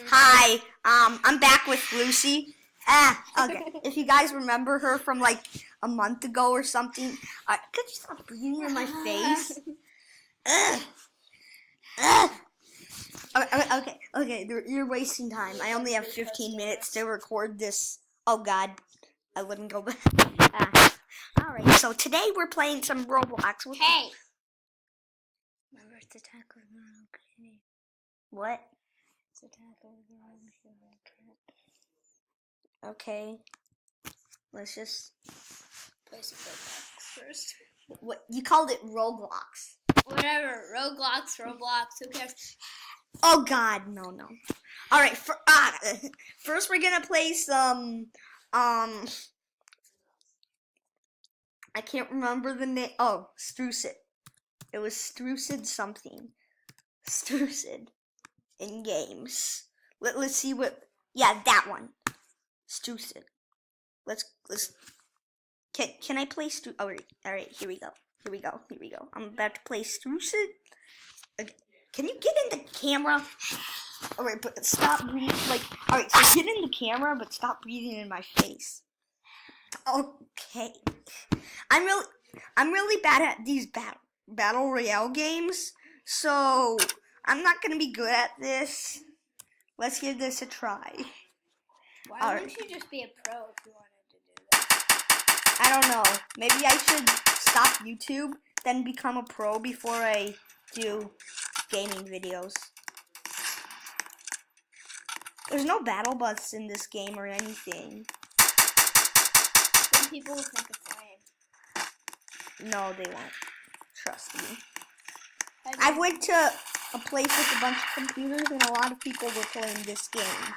Hi, I'm back with Lucy. Okay. If you guys remember her from like a month ago or something, could you stop breathing in my face? Okay, you're wasting time. I only have 15 minutes to record this. Oh God, I wouldn't go back. Alright, so today we're playing some Roblox. Hey! Remember to tackle the wrong kid. What? To tackle the wrong kid. Okay. Let's just Play some Roblox first. What you called it Roblox. Whatever. Roblox, who cares? Oh God, no. Alright, first we're gonna play some I can't remember the name. Oh, Strucid. It was Strucid something. Strucid in games. Let's see what. Yeah, that one. Strucid. Let's. Can I play All right. Here we go. I'm about to play Strucid. Okay. Can you get in the camera? All right, but stop breathing. All right, so get in the camera, but stop breathing in my face. Okay. I'm really bad at these battle royale games, so I'm not gonna be good at this. Let's give this a try. Why wouldn't you just be a pro if you wanted to do that? I don't know. Maybe I should stop YouTube, then become a pro before I do gaming videos. There's no battle bus in this game or anything. Some people will think it's lame. No, they won't. Trust me. I went to a place with a bunch of computers and a lot of people were playing this game.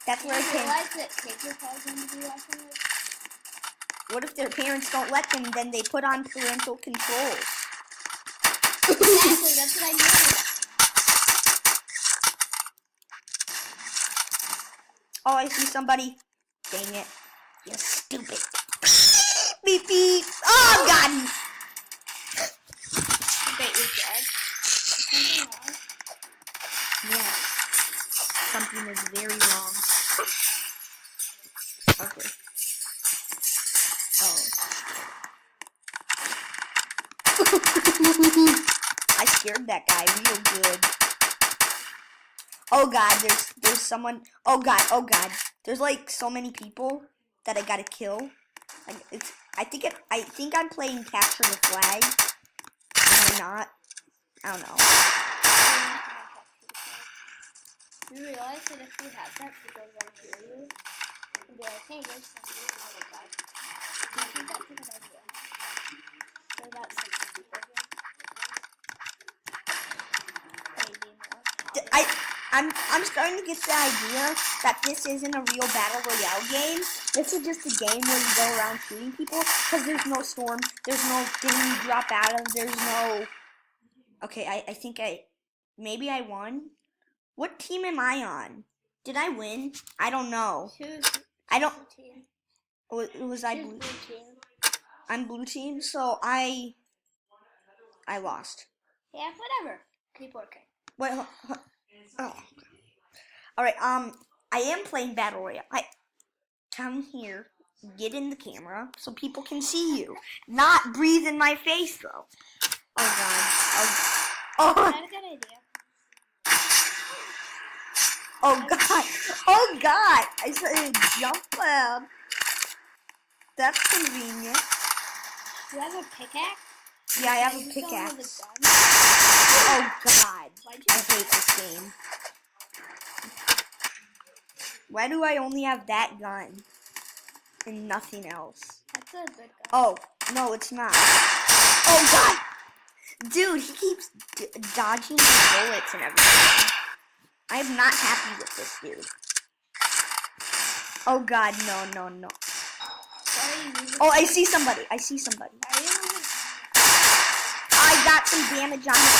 That's where I came. Realize that kids are probably going to be watching this? What if their parents don't let them, then they put on parental controls? Exactly, that's what I mean. Oh, I see somebody. Dang it. You stupid. Beep beep. Oh, God. I bet you're dead. Something wrong? Yeah. Something is very wrong. Okay. Oh. I scared that guy real good. Oh God, there's someone. Oh God. There's like so many people that I gotta kill. I think I'm playing capture the flag. Am I not? I don't know. You realize that if you have that, people will hear you and be like, hey, there's somebody in the back. Do you think that's a good idea? What about some people here? Maybe more. I'm starting to get the idea that this isn't a real battle royale game. This is just a game where you go around shooting people because there's no storm, there's no thing you drop out of, there's no. Okay, I think maybe I won. What team am I on? Did I win? I don't know. I don't. Was I blue? I'm blue team, so I lost. Yeah, whatever. Keep working. Wait. Oh. All right. I am playing battle royale. Come here. Get in the camera so people can see you. Not breathe in my face though. Oh God. Oh. Is that a good idea? Oh God! Oh God! I said jump lab. That's convenient. Do you have a pickaxe? Yeah, I have a pickaxe. Oh God! I hate this game. Why do I only have that gun and nothing else? That's a good gun. Oh no, it's not. Oh God! Dude, he keeps dodging the bullets and everything. I am not happy with this dude. Oh God, no. Oh, I see somebody. I got some damage on him.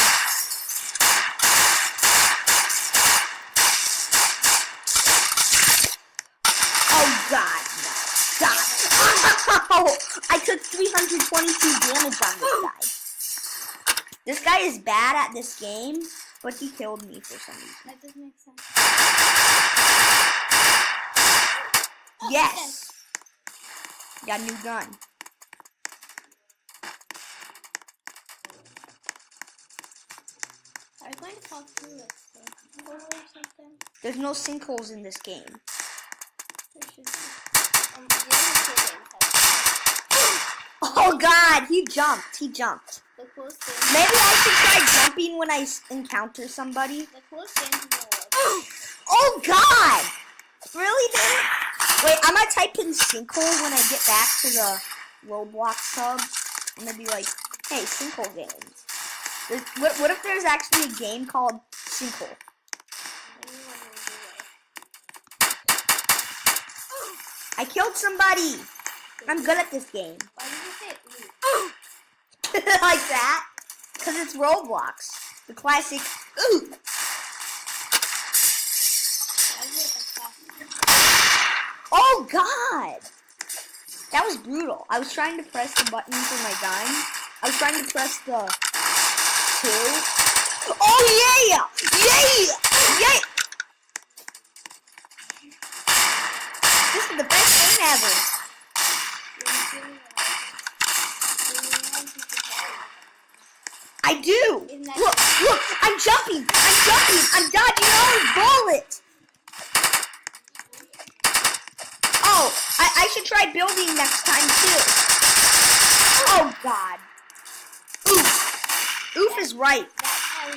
Oh God, no. Stop. Oh, I took 322 damage on this guy. This guy is bad at this game. But he killed me for some reason. That doesn't make sense. Yes. Got a new gun. Are you going to fall through it? Sinkhole or something? There's no sinkholes in this game. There should be. The other two games have. Oh God, he jumped. He jumped. The coolest game. Maybe I should try jumping when I encounter somebody. The coolest games in the world. Oh God! Really, dude? Wait, I'm gonna type in sinkhole when I get back to the Roblox hub. I'm gonna be like, hey, sinkhole games. What if there's actually a game called Sinkhole? I killed somebody! I'm good at this game. Why did you say ooh? Like that? Because it's Roblox. The classic ooh! Why is it a classic? Oh God! That was brutal. I was trying to press the button for my gun. I was trying to press the 2. Oh yeah! Yeah! Yeah! This is the best game ever. I do! Look! I'm jumping! I'm dodging all his bullets! Oh, I should try building next time too. Oh God. Oof. Oof is right. That's how we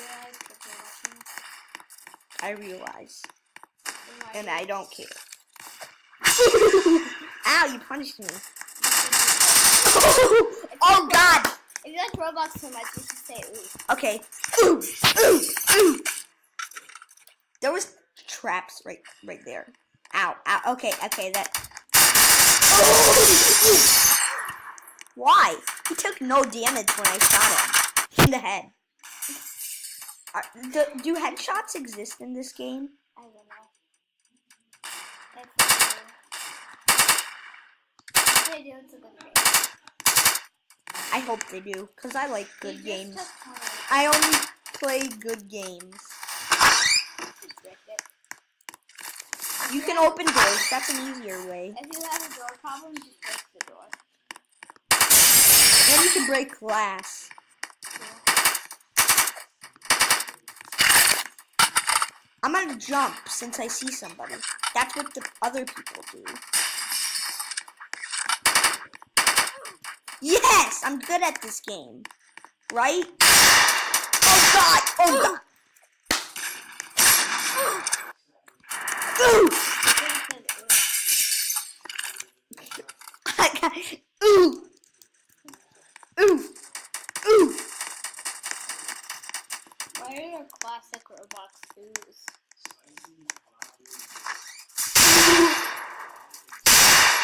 find stuff again. I realize. Why And I don't care. Ow, you punished me. Oh God. If you like Roblox so much, you should say ooh. Okay. Ooh, ooh, ooh. There was traps right there. Ow, ow. Okay, that. Why? He took no damage when I shot him in the head. Do headshots exist in this game? I don't know. If they do, it's a good game. I hope they do, because I like good You just games. took time. I only play good games. Just break it. You can open doors. That's an easier way. If you have a door problem, just break the door. And you can break glass. I'm gonna jump since I see somebody. That's what the other people do. Yes! I'm good at this game. Right? Oh God! Oh God! Ooh! Ooh! Ooh! Ooh! Why are your classic Roblox shoes?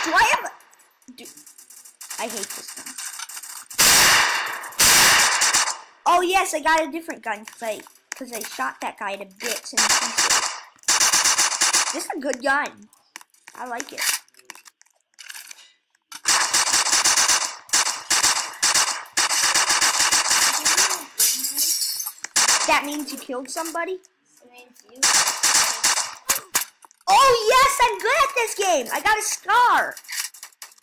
Do I have a... I hate this gun. Oh yes, I got a different gun because I shot that guy to bits and pieces. This is a good gun. I like it. That means you killed somebody? It means you. Oh yes, I'm good at this game. I got a scar.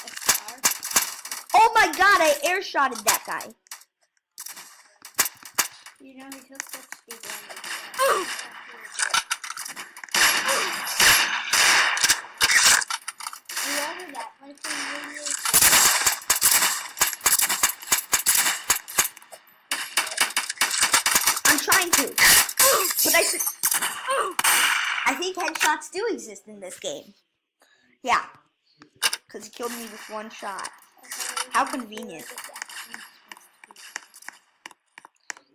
A star. Oh my God, I airshotted that guy. You know, he took 60 damage. Whoever that might be really I'm trying to. But I think headshots do exist in this game. Yeah. Because he killed me with one shot. How convenient.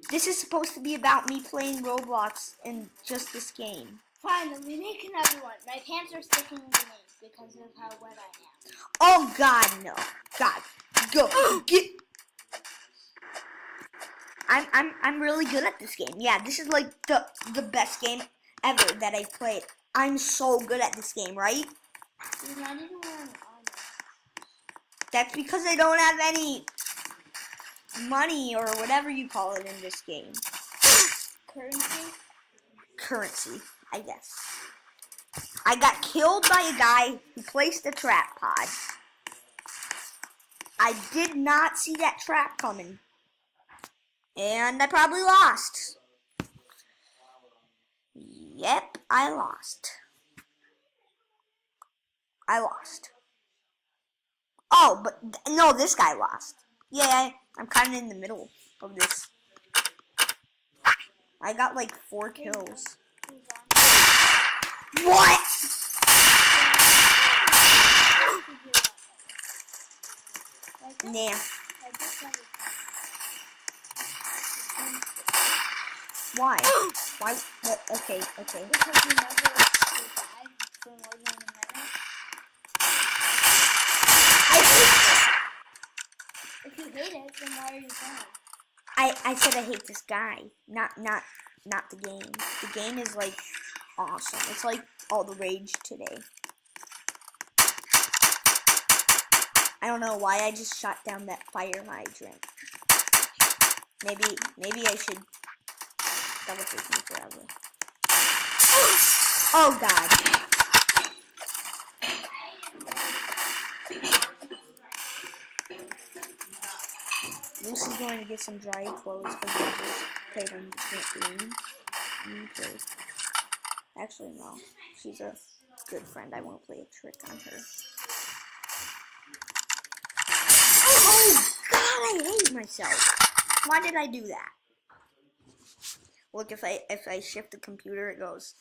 This is supposed to be about me playing Roblox in just this game. Fine, then we make another one. My pants are sticking in the names because of how wet I am. Oh God, no. God. Go. Get. I'm really good at this game. Yeah, this is like the best game ever that I've played. I'm so good at this game, right? You're not even wearing armor. That's because I don't have any money or whatever you call it in this game. Currency? Currency. I guess. I got killed by a guy who placed a trap pod. I did not see that trap coming. And I probably lost. Yep, I lost. I lost. Oh, but no, this guy lost. Yeah, I'm kind of in the middle of this. I got like 4 kills. What? Nah. Why? Why? What? Okay. Because you never died for more than a minute. If you hate it, then why are you playing? I said I hate this guy, not the game. The game is like awesome. It's like all the rage today. I don't know why I just shot down that fire hydrant. Maybe I should. That will take me forever. Oh God. Lucy's going to get some dry clothes because I just played on the trampoline. Actually, no. She's a good friend. I won't play a trick on her. Oh God, I hate myself. Why did I do that? Look, if I shift the computer, it goes.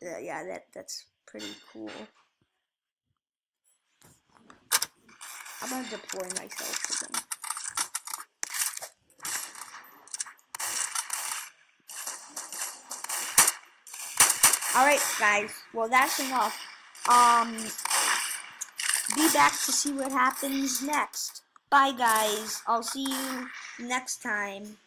Yeah, that's pretty cool. I'm gonna deploy myself again. Alright, guys. Well, that's enough. Be back to see what happens next. Bye, guys. I'll see you next time.